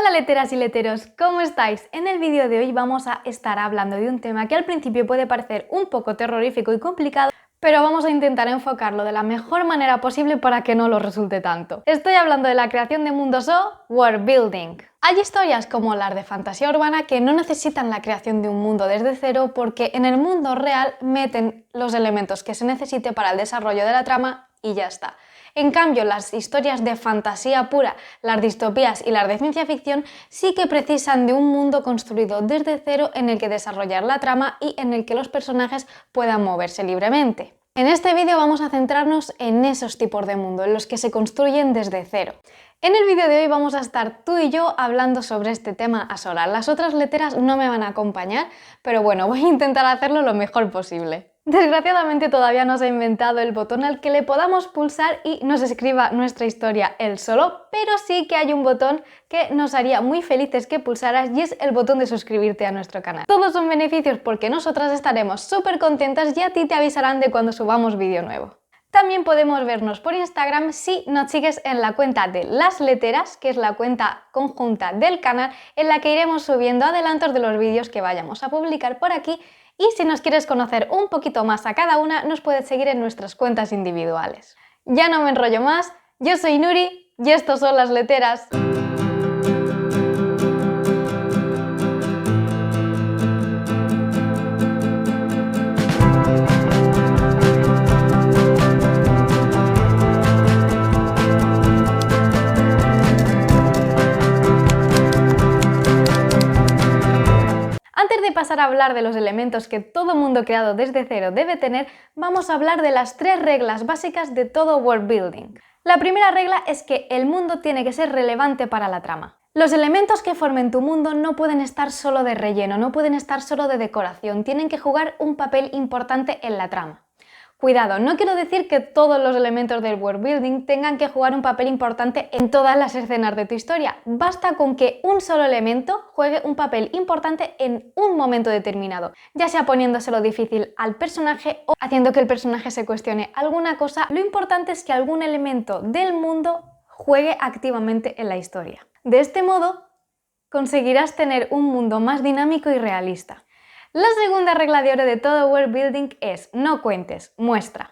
Hola leteras y leteros, ¿cómo estáis? En el vídeo de hoy vamos a estar hablando de un tema que al principio puede parecer un poco terrorífico y complicado, pero vamos a intentar enfocarlo de la mejor manera posible para que no lo resulte tanto. Estoy hablando de la creación de mundos o world building. Hay historias como las de fantasía urbana que no necesitan la creación de un mundo desde cero porque en el mundo real meten los elementos que se necesite para el desarrollo de la trama y ya está. En cambio, las historias de fantasía pura, las distopías y las de ciencia ficción sí que precisan de un mundo construido desde cero en el que desarrollar la trama y en el que los personajes puedan moverse libremente. En este vídeo vamos a centrarnos en esos tipos de mundo, en los que se construyen desde cero. En el vídeo de hoy vamos a estar tú y yo hablando sobre este tema a solas. Las otras leteras no me van a acompañar, pero bueno, voy a intentar hacerlo lo mejor posible. Desgraciadamente todavía no se ha inventado el botón al que le podamos pulsar y nos escriba nuestra historia él solo, pero sí que hay un botón que nos haría muy felices que pulsaras y es el botón de suscribirte a nuestro canal. Todos son beneficios porque nosotras estaremos súper contentas y a ti te avisarán de cuando subamos vídeo nuevo. También podemos vernos por Instagram si nos sigues en la cuenta de Las Leteras, que es la cuenta conjunta del canal en la que iremos subiendo adelantos de los vídeos que vayamos a publicar por aquí. Y si nos quieres conocer un poquito más a cada una, nos puedes seguir en nuestras cuentas individuales. Ya no me enrollo más, yo soy Nuri y estos son Las Leteras. Antes de pasar a hablar de los elementos que todo mundo creado desde cero debe tener, vamos a hablar de las 3 reglas básicas de todo world building. La primera regla es que el mundo tiene que ser relevante para la trama. Los elementos que formen tu mundo no pueden estar solo de relleno, no pueden estar solo de decoración, tienen que jugar un papel importante en la trama. Cuidado, no quiero decir que todos los elementos del world building tengan que jugar un papel importante en todas las escenas de tu historia. Basta con que un solo elemento juegue un papel importante en un momento determinado, ya sea poniéndoselo difícil al personaje o haciendo que el personaje se cuestione alguna cosa. Lo importante es que algún elemento del mundo juegue activamente en la historia. De este modo, conseguirás tener un mundo más dinámico y realista. La segunda regla de oro de todo world building es no cuentes, muestra.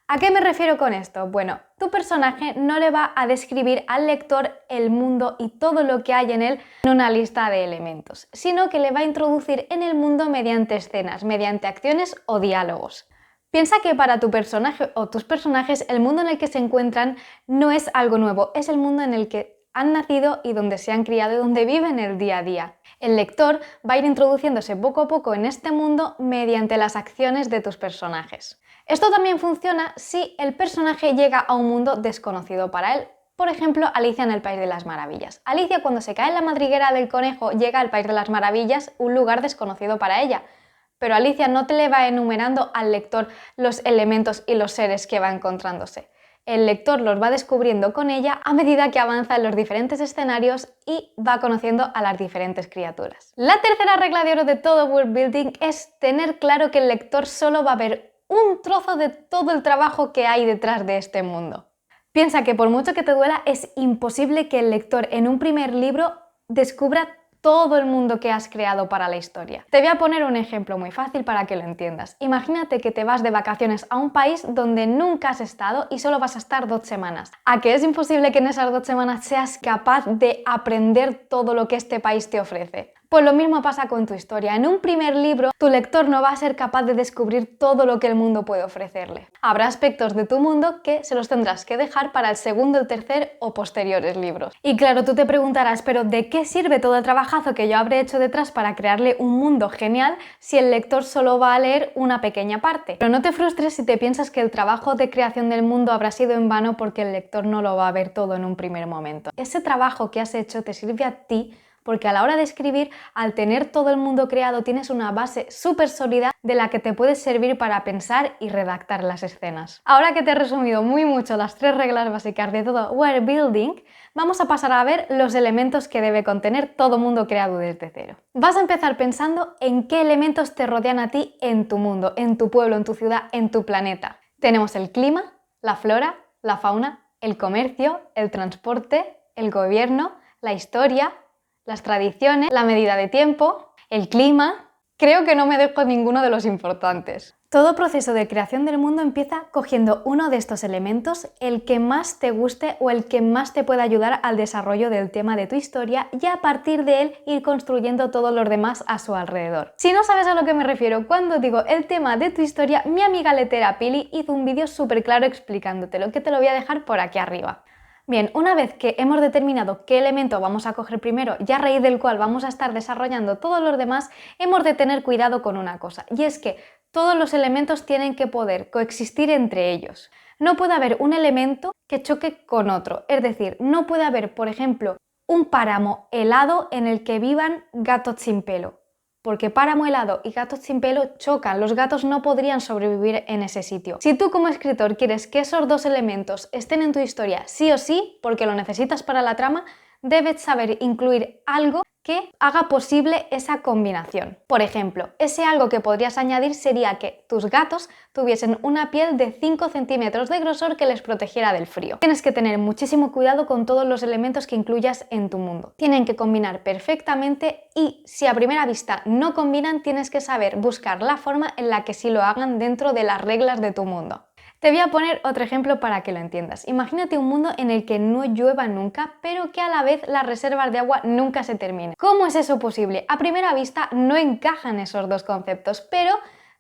¿A qué me refiero con esto? Bueno, tu personaje no le va a describir al lector el mundo y todo lo que hay en él en una lista de elementos, sino que le va a introducir en el mundo mediante escenas, mediante acciones o diálogos. Piensa que para tu personaje o tus personajes el mundo en el que se encuentran no es algo nuevo, es el mundo en el que han nacido y donde se han criado y donde viven el día a día. El lector va a ir introduciéndose poco a poco en este mundo mediante las acciones de tus personajes. Esto también funciona si el personaje llega a un mundo desconocido para él. Por ejemplo, Alicia en el País de las Maravillas. Alicia, cuando se cae en la madriguera del conejo, llega al País de las Maravillas, un lugar desconocido para ella. Pero Alicia no te le va enumerando al lector los elementos y los seres que va encontrándose. El lector los va descubriendo con ella a medida que avanza en los diferentes escenarios y va conociendo a las diferentes criaturas. La tercera regla de oro de todo world building es tener claro que el lector solo va a ver un trozo de todo el trabajo que hay detrás de este mundo. Piensa que por mucho que te duela, es imposible que el lector en un primer libro descubra todo el mundo que has creado para la historia. Te voy a poner un ejemplo muy fácil para que lo entiendas. Imagínate que te vas de vacaciones a un país donde nunca has estado y solo vas a estar 2 semanas. ¿A qué es imposible que en esas 2 semanas seas capaz de aprender todo lo que este país te ofrece? Pues lo mismo pasa con tu historia. En un primer libro, tu lector no va a ser capaz de descubrir todo lo que el mundo puede ofrecerle. Habrá aspectos de tu mundo que se los tendrás que dejar para el segundo, el tercer o posteriores libros. Y claro, tú te preguntarás, ¿pero de qué sirve todo el trabajazo que yo habré hecho detrás para crearle un mundo genial si el lector solo va a leer una pequeña parte? Pero no te frustres si te piensas que el trabajo de creación del mundo habrá sido en vano porque el lector no lo va a ver todo en un primer momento. Ese trabajo que has hecho te sirve a ti porque a la hora de escribir, al tener todo el mundo creado, tienes una base súper sólida de la que te puede servir para pensar y redactar las escenas. Ahora que te he resumido muy mucho las 3 reglas básicas de todo world building, vamos a pasar a ver los elementos que debe contener todo mundo creado desde cero. Vas a empezar pensando en qué elementos te rodean a ti en tu mundo, en tu pueblo, en tu ciudad, en tu planeta. Tenemos el clima, la flora, la fauna, el comercio, el transporte, el gobierno, la historia, las tradiciones, la medida de tiempo, el clima. Creo que no me dejo ninguno de los importantes. Todo proceso de creación del mundo empieza cogiendo uno de estos elementos, el que más te guste o el que más te pueda ayudar al desarrollo del tema de tu historia, y a partir de él ir construyendo todos los demás a su alrededor. Si no sabes a lo que me refiero cuando digo el tema de tu historia, mi amiga letera Pili hizo un vídeo súper claro explicándotelo, que te lo voy a dejar por aquí arriba. Bien, una vez que hemos determinado qué elemento vamos a coger primero y a raíz del cual vamos a estar desarrollando todos los demás, hemos de tener cuidado con una cosa, y es que todos los elementos tienen que poder coexistir entre ellos. No puede haber un elemento que choque con otro, es decir, no puede haber, por ejemplo, un páramo helado en el que vivan gatos sin pelo, porque páramo helado y gatos sin pelo chocan, los gatos no podrían sobrevivir en ese sitio. Si tú como escritor quieres que esos dos elementos estén en tu historia sí o sí, porque lo necesitas para la trama, debes saber incluir algo que haga posible esa combinación. Por ejemplo, ese algo que podrías añadir sería que tus gatos tuviesen una piel de 5 centímetros de grosor que les protegiera del frío. Tienes que tener muchísimo cuidado con todos los elementos que incluyas en tu mundo. Tienen que combinar perfectamente y si a primera vista no combinan, tienes que saber buscar la forma en la que sí lo hagan dentro de las reglas de tu mundo. Te voy a poner otro ejemplo para que lo entiendas. Imagínate un mundo en el que no llueva nunca, pero que a la vez las reservas de agua nunca se terminen. ¿Cómo es eso posible? A primera vista no encajan esos dos conceptos, pero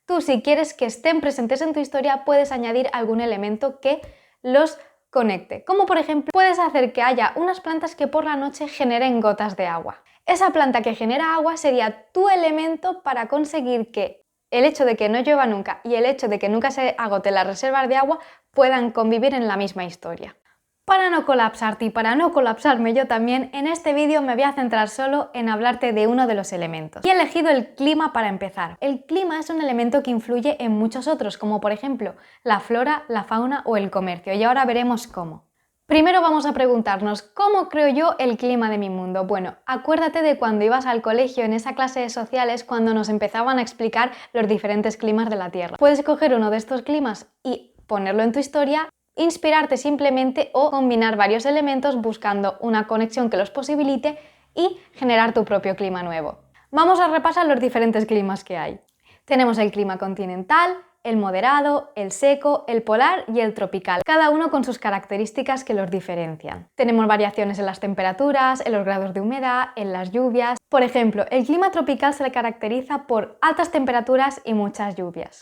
tú, si quieres que estén presentes en tu historia, puedes añadir algún elemento que los conecte. Como por ejemplo, puedes hacer que haya unas plantas que por la noche generen gotas de agua. Esa planta que genera agua sería tu elemento para conseguir que el hecho de que no llueva nunca y el hecho de que nunca se agote las reservas de agua puedan convivir en la misma historia. Para no colapsarte y para no colapsarme yo también, en este vídeo me voy a centrar solo en hablarte de uno de los elementos. Y he elegido el clima para empezar. El clima es un elemento que influye en muchos otros, como por ejemplo la flora, la fauna o el comercio, y ahora veremos cómo. Primero vamos a preguntarnos, ¿cómo creo yo el clima de mi mundo? Bueno, acuérdate de cuando ibas al colegio en esa clase de sociales cuando nos empezaban a explicar los diferentes climas de la Tierra. Puedes coger uno de estos climas y ponerlo en tu historia, inspirarte simplemente o combinar varios elementos buscando una conexión que los posibilite y generar tu propio clima nuevo. Vamos a repasar los diferentes climas que hay. Tenemos el clima continental, el moderado, el seco, el polar y el tropical, cada uno con sus características que los diferencian. Tenemos variaciones en las temperaturas, en los grados de humedad, en las lluvias. Por ejemplo, el clima tropical se caracteriza por altas temperaturas y muchas lluvias,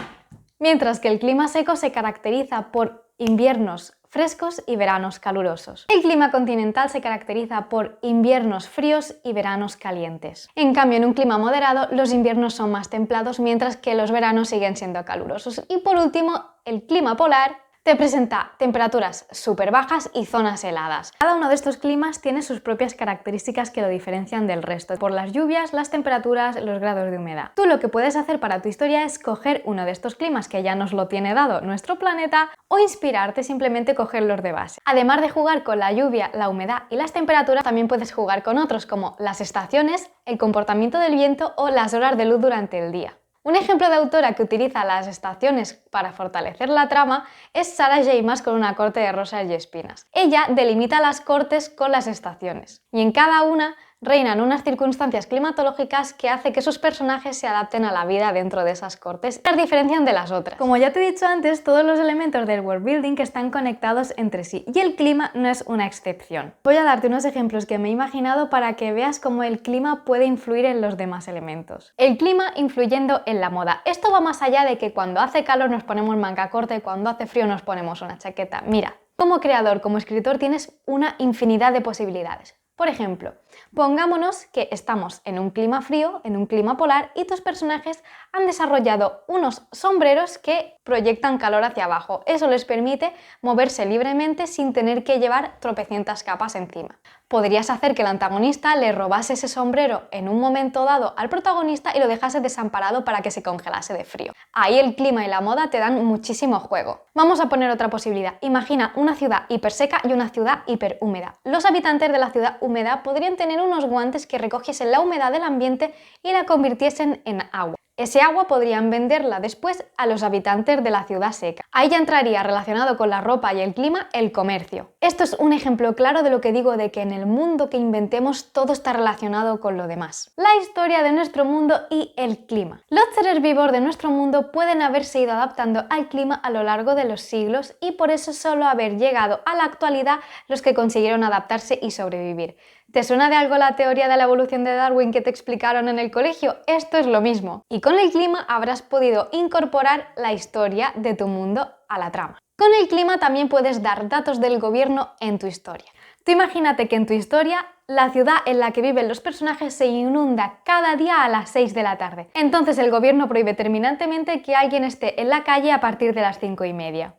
mientras que el clima seco se caracteriza por inviernos frescos y veranos calurosos. El clima continental se caracteriza por inviernos fríos y veranos calientes. En cambio, en un clima moderado, los inviernos son más templados, mientras que los veranos siguen siendo calurosos. Y por último, el clima polar te presenta temperaturas súper bajas y zonas heladas. Cada uno de estos climas tiene sus propias características que lo diferencian del resto, por las lluvias, las temperaturas, los grados de humedad. Tú lo que puedes hacer para tu historia es coger uno de estos climas que ya nos lo tiene dado nuestro planeta o inspirarte simplemente cogerlos de base. Además de jugar con la lluvia, la humedad y las temperaturas, también puedes jugar con otros como las estaciones, el comportamiento del viento o las horas de luz durante el día. Un ejemplo de autora que utiliza las estaciones para fortalecer la trama es Sarah J. Maas con Una corte de rosas y espinas. Ella delimita las cortes con las estaciones y en cada una reinan unas circunstancias climatológicas que hace que sus personajes se adapten a la vida dentro de esas cortes y las diferencian de las otras. Como ya te he dicho antes, todos los elementos del world building están conectados entre sí y el clima no es una excepción. Voy a darte unos ejemplos que me he imaginado para que veas cómo el clima puede influir en los demás elementos. El clima influyendo en la moda. Esto va más allá de que cuando hace calor nos ponemos manga corta y cuando hace frío nos ponemos una chaqueta. Mira, como creador, como escritor, tienes una infinidad de posibilidades. Por ejemplo, pongámonos que estamos en un clima frío, en un clima polar, y tus personajes han desarrollado unos sombreros que proyectan calor hacia abajo. Eso les permite moverse libremente sin tener que llevar tropecientas capas encima. Podrías hacer que el antagonista le robase ese sombrero en un momento dado al protagonista y lo dejase desamparado para que se congelase de frío. Ahí el clima y la moda te dan muchísimo juego. Vamos a poner otra posibilidad. Imagina una ciudad hiperseca y una ciudad hiperhúmeda. Los habitantes de la ciudad húmeda podrían tener unos guantes que recogiesen la humedad del ambiente y la convirtiesen en agua. Ese agua podrían venderla después a los habitantes de la ciudad seca. Ahí ya entraría relacionado con la ropa y el clima el comercio. Esto es un ejemplo claro de lo que digo de que en el mundo que inventemos todo está relacionado con lo demás. La historia de nuestro mundo y el clima. Los seres vivos de nuestro mundo pueden haberse ido adaptando al clima a lo largo de los siglos y por eso solo haber llegado a la actualidad los que consiguieron adaptarse y sobrevivir. ¿Te suena de algo la teoría de la evolución de Darwin que te explicaron en el colegio? Esto es lo mismo. Y con el clima habrás podido incorporar la historia de tu mundo a la trama. Con el clima también puedes dar datos del gobierno en tu historia. Tú imagínate que en tu historia la ciudad en la que viven los personajes se inunda cada día a las 6 de la tarde. Entonces el gobierno prohíbe terminantemente que alguien esté en la calle a partir de las 5:30.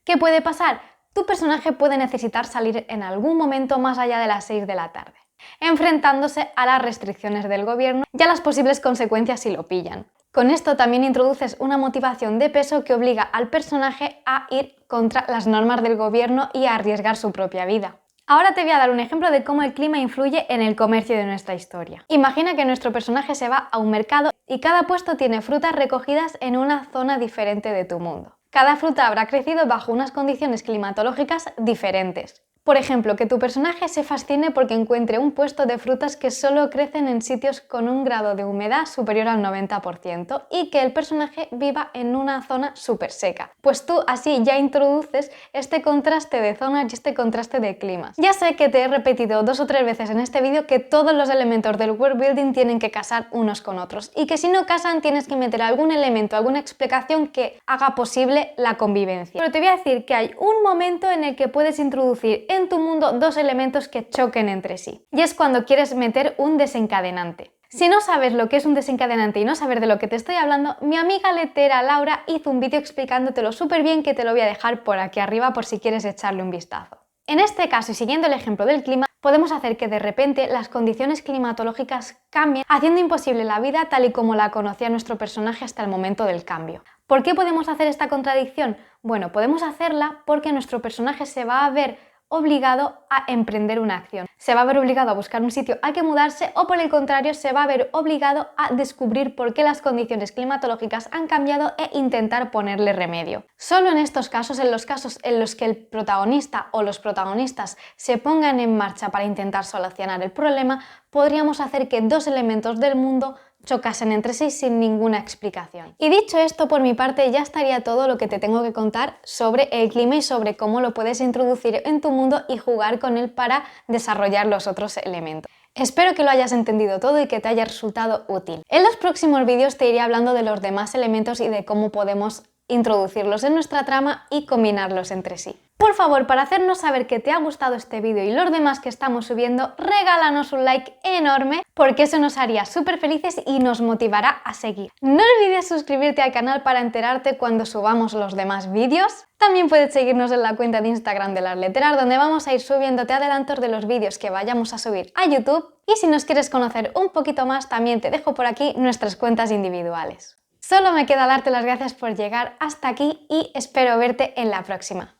¿Qué puede pasar? Tu personaje puede necesitar salir en algún momento más allá de las 6 de la tarde, enfrentándose a las restricciones del gobierno y a las posibles consecuencias si lo pillan. Con esto también introduces una motivación de peso que obliga al personaje a ir contra las normas del gobierno y a arriesgar su propia vida. Ahora te voy a dar un ejemplo de cómo el clima influye en el comercio de nuestra historia. Imagina que nuestro personaje se va a un mercado y cada puesto tiene frutas recogidas en una zona diferente de tu mundo. Cada fruta habrá crecido bajo unas condiciones climatológicas diferentes. Por ejemplo, que tu personaje se fascine porque encuentre un puesto de frutas que solo crecen en sitios con un grado de humedad superior al 90% y que el personaje viva en una zona súper seca. Pues tú así ya introduces este contraste de zonas y este contraste de climas. Ya sé que te he repetido 2 o 3 veces en este vídeo que todos los elementos del world building tienen que casar unos con otros y que si no casan tienes que meter algún elemento, alguna explicación que haga posible la convivencia. Pero te voy a decir que hay un momento en el que puedes introducir en tu mundo 2 elementos que choquen entre sí. Y es cuando quieres meter un desencadenante. Si no sabes lo que es un desencadenante y no sabes de lo que te estoy hablando, mi amiga letera Laura hizo un vídeo explicándotelo súper bien que te lo voy a dejar por aquí arriba por si quieres echarle un vistazo. En este caso y siguiendo el ejemplo del clima, podemos hacer que de repente las condiciones climatológicas cambien, haciendo imposible la vida tal y como la conocía nuestro personaje hasta el momento del cambio. ¿Por qué podemos hacer esta contradicción? Bueno, podemos hacerla porque nuestro personaje se va a ver obligado a emprender una acción. Se va a ver obligado a buscar un sitio al que mudarse o por el contrario se va a ver obligado a descubrir por qué las condiciones climatológicas han cambiado e intentar ponerle remedio. Solo en estos casos, en los casos en los que el protagonista o los protagonistas se pongan en marcha para intentar solucionar el problema, podríamos hacer que 2 elementos del mundo chocasen entre sí sin ninguna explicación. Y dicho esto, por mi parte ya estaría todo lo que te tengo que contar sobre el clima y sobre cómo lo puedes introducir en tu mundo y jugar con él para desarrollar los otros elementos. Espero que lo hayas entendido todo y que te haya resultado útil. En los próximos vídeos te iré hablando de los demás elementos y de cómo podemos introducirlos en nuestra trama y combinarlos entre sí. Por favor, para hacernos saber que te ha gustado este vídeo y los demás que estamos subiendo, regálanos un like enorme porque eso nos haría súper felices y nos motivará a seguir. No olvides suscribirte al canal para enterarte cuando subamos los demás vídeos. También puedes seguirnos en la cuenta de Instagram de Las Letteras, donde vamos a ir subiéndote adelantos de los vídeos que vayamos a subir a YouTube. Y si nos quieres conocer un poquito más, también te dejo por aquí nuestras cuentas individuales. Solo me queda darte las gracias por llegar hasta aquí y espero verte en la próxima.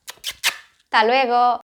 ¡Hasta luego!